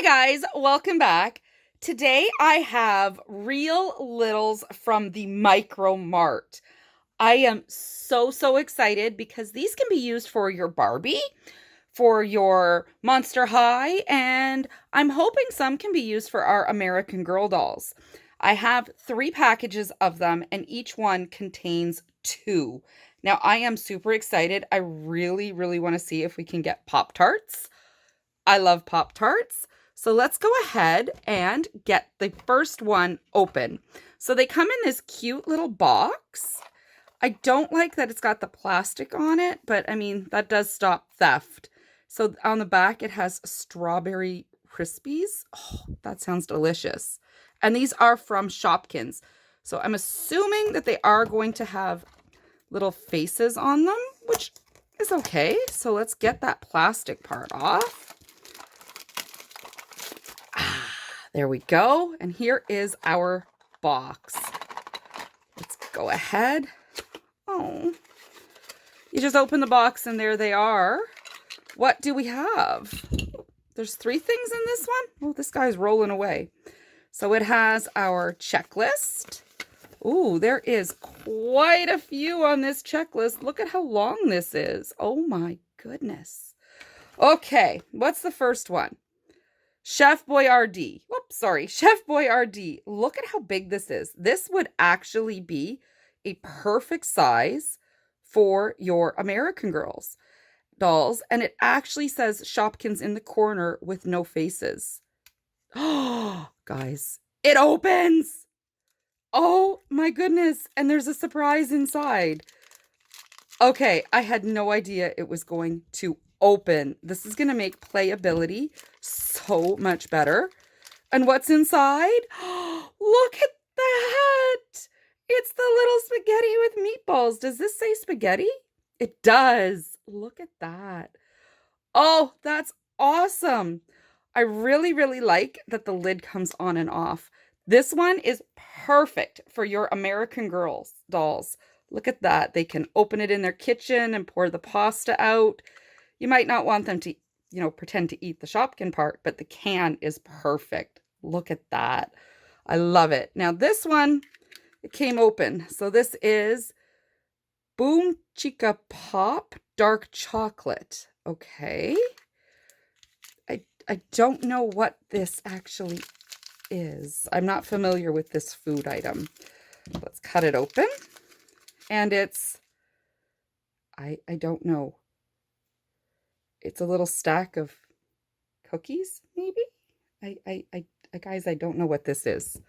Hi guys, welcome back. Today I have Real Littles from the Micro Mart. I am so excited because these can be used for your Barbie, for your Monster High, and I'm hoping some can be used for our American Girl dolls. I have 3 packages of them and each one contains 2. Now I am super excited. I really want to see if we can get Pop-Tarts. I love Pop-Tarts. So let's go ahead and get the first one open. So they come in this cute little box. I don't like that it's got the plastic on it, but I mean, that does stop theft. So on the back, it has strawberry Crispies. Oh, that sounds delicious. And these are from Shopkins. So I'm assuming that they are going to have little faces on them, which is okay. So let's get that plastic part off. There we go. And here is our box. Let's go ahead. Oh, you just open the box and there they are. What do we have? There's 3 things in this one. Oh, this guy's rolling away. So it has our checklist. Ooh, there is quite a few on this checklist. Look at how long this is. Oh my goodness. Okay, what's the first one? Chef Boyardee. Whoops, sorry. Chef Boyardee. Look at how big this is. This would actually be a perfect size for your American Girls dolls. And it actually says Shopkins in the corner with no faces. Oh, guys, it opens. Oh my goodness. And there's a surprise inside. Okay, I had no idea it was going to open. This is going to make playability so much better. And what's inside? Look at that. It's the little spaghetti with meatballs. Does this say spaghetti? It does. Look at that. Oh, that's awesome. I really like that the lid comes on and off. This one is perfect for your American Girls dolls. Look at that. They can open it in their kitchen and pour the pasta out. You might not want them to, pretend to eat the Shopkin part, but the can is perfect. Look at that. I love it. Now this one, it came open. So this is Boom Chica Pop Dark Chocolate. Okay. I don't know what this actually is. I'm not familiar with this food item. Let's cut it open. And it's, I don't know. It's a little stack of cookies, maybe? Guys, I don't know what this is.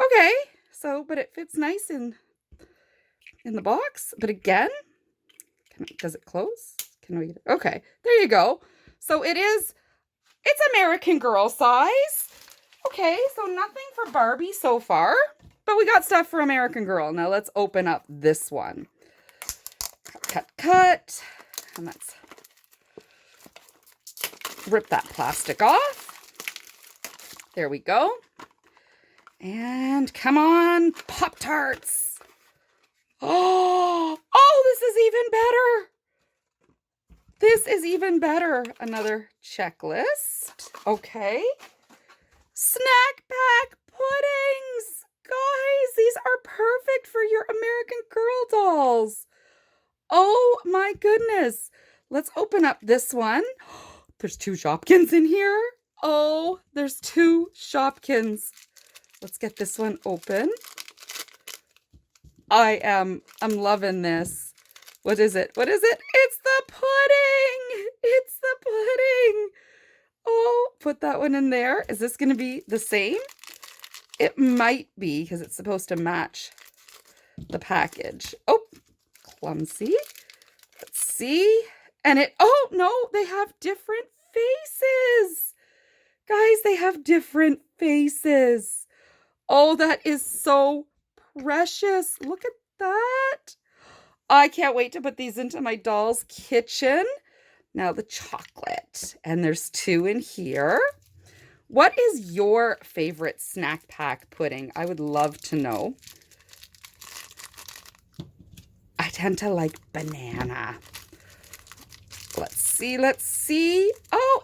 Okay, so, but it fits nice in the box. But again, does it close? Can we, okay, there you go. So it's American Girl size. Okay, so nothing for Barbie so far, but we got stuff for American Girl. Now let's open up this one. Cut. And let's rip that plastic off. There we go. And come on, Pop-Tarts. Oh, this is even better. This is even better. Another checklist. Okay. Snack pack puddings. Guys, these are perfect for your American Girl dolls. Oh my goodness. Let's open up this one. There's 2 Shopkins in here. Oh, there's 2 Shopkins. Let's get this one open. I'm loving this. What is it? What is it? It's the pudding. It's the pudding. Oh, put that one in there. Is this going to be the same? It might be because it's supposed to match the package. Oh, clumsy. Let's see. And oh no, they have different faces. Guys, they have different faces. Oh, that is so precious. Look at that. I can't wait to put these into my doll's kitchen. Now the chocolate, and there's 2 in here. What is your favorite snack pack pudding? I would love to know. I tend to like banana. Let's see. Oh,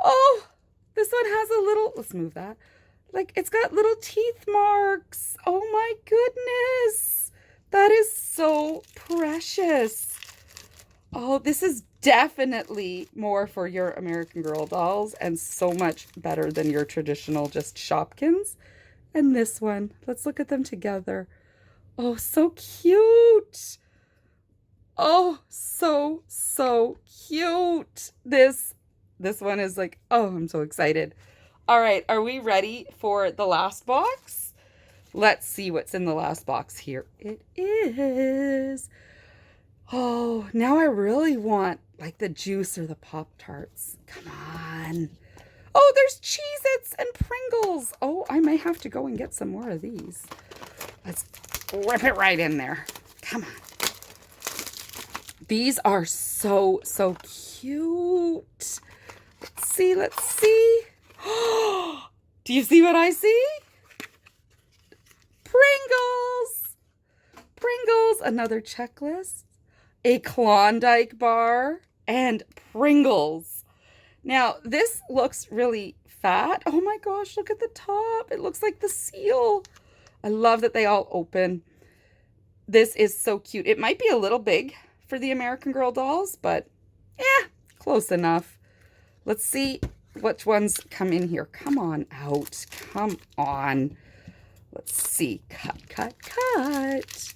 Oh, this one has a little, let's move that. Like, it's got little teeth marks. Oh my goodness. That is so precious. Oh, this is definitely more for your American Girl dolls and so much better than your traditional just Shopkins. And this one, let's look at them together. Oh, so cute. Oh, so, so cute. This one is like, oh, I'm so excited. All right, are we ready for the last box? Let's see what's in the last box. Here it is. Oh, now I really want like the juice or the Pop-Tarts. Come on. Oh, there's Cheez-Its and Pringles. Oh, I may have to go and get some more of these. Let's rip it right in there. Come on. These are so, so cute. Let's see, let's see. Do you see what I see? Pringles. Pringles, another checklist. A Klondike bar and Pringles. Now, this looks really fat. Oh my gosh, look at the top. It looks like the seal. I love that they all open. This is so cute. It might be a little big for the American Girl dolls, but yeah, close enough. Let's see which ones come in here. Come on out. Come on. Let's see. Cut, cut, cut.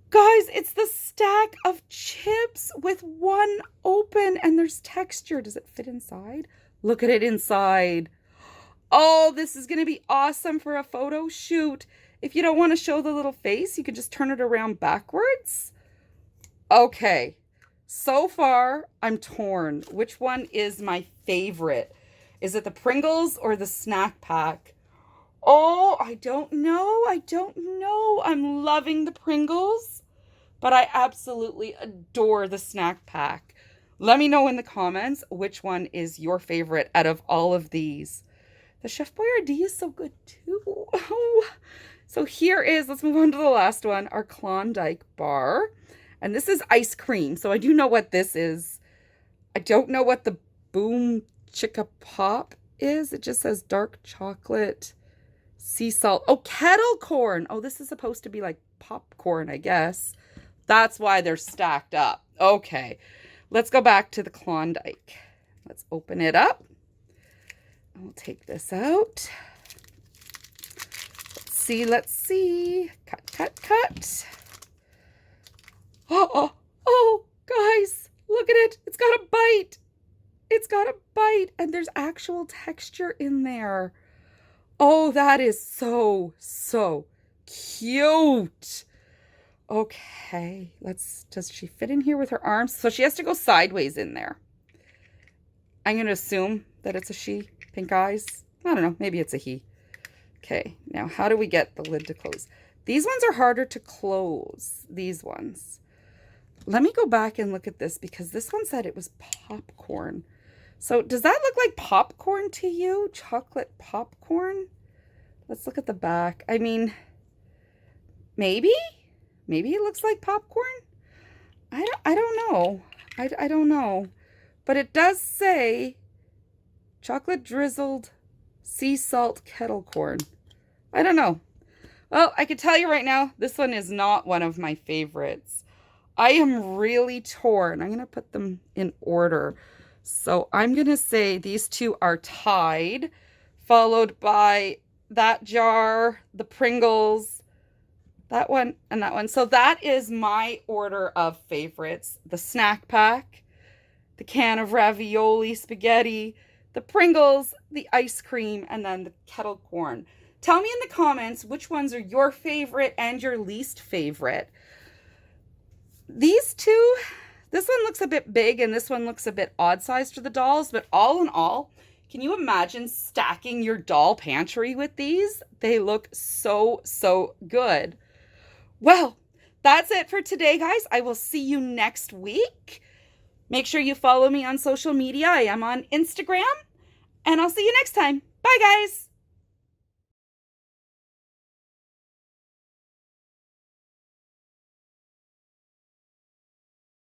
Guys, it's the stack of chips with one open and there's texture. Does it fit inside? Look at it inside. Oh, this is going to be awesome for a photo shoot. If you don't want to show the little face, you can just turn it around backwards. Okay. So far, I'm torn. Which one is my favorite? Is it the Pringles or the snack pack? Oh, I don't know. I don't know. I'm loving the Pringles, but I absolutely adore the snack pack. Let me know in the comments which one is your favorite out of all of these. The Chef Boyardee is so good too. Oh. So here is, let's move on to the last one, our Klondike bar. And this is ice cream. So I do know what this is. I don't know what the Boom Chicka Pop is. It just says dark chocolate, sea salt. Oh, kettle corn. Oh, this is supposed to be like popcorn, I guess. That's why they're stacked up. Okay, let's go back to the Klondike. Let's open it up. I'll take this out. Let's see. Cut, cut, cut. Oh, guys, look at it. It's got a bite. It's got a bite, and there's actual texture in there. Oh, that is so, so cute. Okay, does she fit in here with her arms? So she has to go sideways in there. I'm going to assume that it's a she. Pink eyes. I don't know. Maybe it's a he. Okay, now how do we get the lid to close? These ones are harder to close. These ones. Let me go back and look at this because this one said it was popcorn. So does that look like popcorn to you? Chocolate popcorn? Let's look at the back. I mean, maybe? Maybe it looks like popcorn? I don't know. I don't know. But it does say chocolate drizzled sea salt kettle corn. I don't know. Well, I can tell you right now, this one is not one of my favorites. I am really torn. I'm going to put them in order. So I'm going to say these two are tied, followed by that jar, the Pringles, that one, and that one. So that is my order of favorites. The snack pack, the can of ravioli spaghetti, the Pringles, the ice cream, and then the kettle corn. Tell me in the comments which ones are your favorite and your least favorite. These two, this one looks a bit big and this one looks a bit odd sized for the dolls, but all in all, can you imagine stacking your doll pantry with these? They look so, so good. Well, that's it for today, guys. I will see you next week. Make sure you follow me on social media. I am on Instagram, and I'll see you next time. Bye, guys.